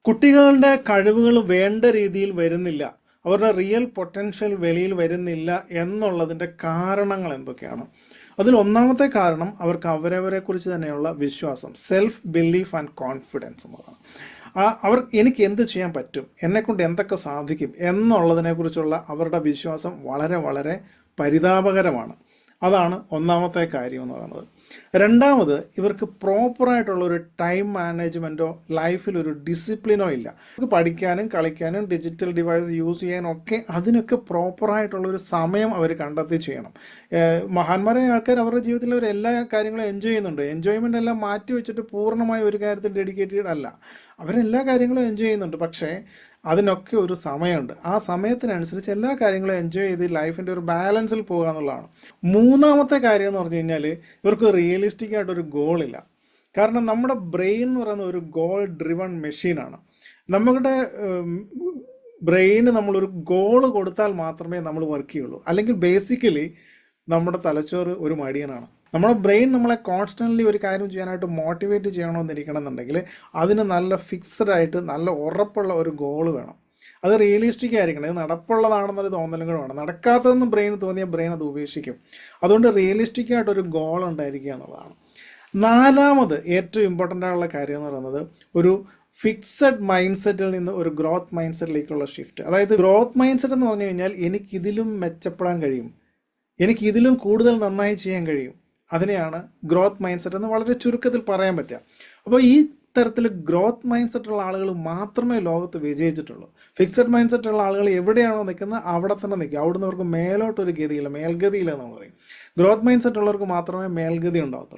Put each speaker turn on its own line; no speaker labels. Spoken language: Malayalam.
കുട്ടികളുടെ കഴിവുകൾ വേണ്ട രീതിയിൽ വരുന്നില്ല, അവരുടെ റിയൽ പൊട്ടൻഷ്യൽ വെളിയിൽ വരുന്നില്ല എന്നുള്ളതിൻ്റെ കാരണങ്ങൾ എന്തൊക്കെയാണ്? അതിൽ ഒന്നാമത്തെ കാരണം അവർക്ക് അവരവരെക്കുറിച്ച് തന്നെയുള്ള വിശ്വാസം, സെൽഫ് ബിലീഫ് ആൻഡ് കോൺഫിഡൻസ് എന്നുള്ളതാണ്. അവർ എനിക്ക് എന്ത് ചെയ്യാൻ പറ്റും, എന്നെക്കൊണ്ട് എന്തൊക്കെ സാധിക്കും എന്നുള്ളതിനെക്കുറിച്ചുള്ള അവരുടെ വിശ്വാസം വളരെ വളരെ പരിതാപകരമാണ്. അതാണ് ഒന്നാമത്തെ കാര്യം എന്ന് പറയുന്നത്. രണ്ടാമത്, ഇവർക്ക് പ്രോപ്പറായിട്ടുള്ള ഒരു ടൈം മാനേജ്മെൻറ്റോ ലൈഫിൽ ഒരു ഡിസിപ്ലിനോ ഇല്ല. ഇവർക്ക് പഠിക്കാനും കളിക്കാനും ഡിജിറ്റൽ ഡിവൈസ് യൂസ് ചെയ്യാനും ഒക്കെ അതിനൊക്കെ പ്രോപ്പറായിട്ടുള്ളൊരു സമയം അവർ കണ്ടെത്തി ചെയ്യണം. മഹാന്മാരായ ആൾക്കാർ അവരുടെ ജീവിതത്തിൽ അവർ എല്ലാ കാര്യങ്ങളും എൻജോയ് ചെയ്യുന്നുണ്ട്. എൻജോയ്മെൻ്റ് എല്ലാം മാറ്റി വെച്ചിട്ട് പൂർണ്ണമായ ഒരു കാര്യത്തിൽ ഡെഡിക്കേറ്റഡ് അല്ല. അവരെല്ലാ കാര്യങ്ങളും എൻജോയ് ചെയ്യുന്നുണ്ട്, പക്ഷേ അതിനൊക്കെ ഒരു സമയമുണ്ട്. ആ സമയത്തിനനുസരിച്ച് എല്ലാ കാര്യങ്ങളും എൻജോയ് ചെയ്ത് ലൈഫിൻ്റെ ഒരു ബാലൻസിൽ പോകുക എന്നുള്ളതാണ്. മൂന്നാമത്തെ കാര്യം എന്ന് പറഞ്ഞു കഴിഞ്ഞാൽ, ഇവർക്ക് റിയലിസ്റ്റിക് ആയിട്ടൊരു ഗോളില്ല. കാരണം നമ്മുടെ ബ്രെയിൻ എന്ന് പറയുന്ന ഒരു ഗോൾ ഡ്രിവൺ മെഷീനാണ്. നമ്മുടെ ബ്രെയിന് നമ്മളൊരു ഗോള് കൊടുത്താൽ മാത്രമേ നമ്മൾ വർക്ക് ചെയ്യുള്ളൂ. അല്ലെങ്കിൽ ബേസിക്കലി നമ്മുടെ തലച്ചോറ് ഒരു മടിയനാണ്. നമ്മുടെ ബ്രെയിൻ നമ്മളെ കോൺസ്റ്റൻ്റ്ലി ഒരു കാര്യം ചെയ്യാനായിട്ട് മോട്ടിവേറ്റ് ചെയ്യണമെന്നിരിക്കണം എന്നുണ്ടെങ്കിൽ അതിന് നല്ല ഫിക്സഡ് ആയിട്ട് നല്ല ഉറപ്പുള്ള ഒരു ഗോൾ വേണം. അത് റിയലിസ്റ്റിക് ആയിരിക്കണം. ഇത് നടപ്പുള്ളതാണെന്നൊരു തോന്നലും കൂടെ വേണം. നടക്കാത്തതെന്ന് ബ്രെയിൻ തോന്നിയ ബ്രെയിൻ അത് ഉപേക്ഷിക്കും. അതുകൊണ്ട് റിയലിസ്റ്റിക് ആയിട്ടൊരു ഗോൾ ഉണ്ടായിരിക്കുക എന്നുള്ളതാണ്. നാലാമത് ഏറ്റവും ഇമ്പോർട്ടൻ്റ് ആയിട്ടുള്ള കാര്യം എന്ന് പറയുന്നത് ഒരു ഫിക്സഡ് മൈൻഡ് സെറ്റിൽ നിന്ന് ഒരു ഗ്രോത്ത് മൈൻഡ് സെറ്റിലേക്കുള്ള ഷിഫ്റ്റ്. അതായത് ഗ്രോത്ത് മൈൻഡ് സെറ്റ് എന്ന് പറഞ്ഞു കഴിഞ്ഞാൽ എനിക്കിതിലും മെച്ചപ്പെടാൻ കഴിയും, എനിക്കിതിലും കൂടുതൽ നന്നായി ചെയ്യാൻ കഴിയും. അതിനെയാണ് ഗ്രോത്ത് മൈൻഡ് സെറ്റ് എന്ന് വളരെ ചുരുക്കത്തിൽ പറയാൻ പറ്റുക. അപ്പോൾ ഈ തരത്തിൽ ഗ്രോത്ത് മൈൻഡ് സെറ്റുള്ള ആളുകൾ മാത്രമേ ലോകത്ത് വിജയിച്ചിട്ടുള്ളൂ. ഫിക്സഡ് മൈൻഡ് സെറ്റുള്ള ആളുകൾ എവിടെയാണോ നിൽക്കുന്നത് അവിടെ തന്നെ നിൽക്കുക. അവിടുന്ന് അവർക്ക് മേലോട്ടൊരു ഗതിയില്ല, മേൽഗതിയില്ല എന്ന് പറയും. ഗ്രോത്ത് മൈൻഡ് സെറ്റ് ഉള്ളവർക്ക് മാത്രമേ മേൽഗതി ഉണ്ടാകത്തുള്ളൂ.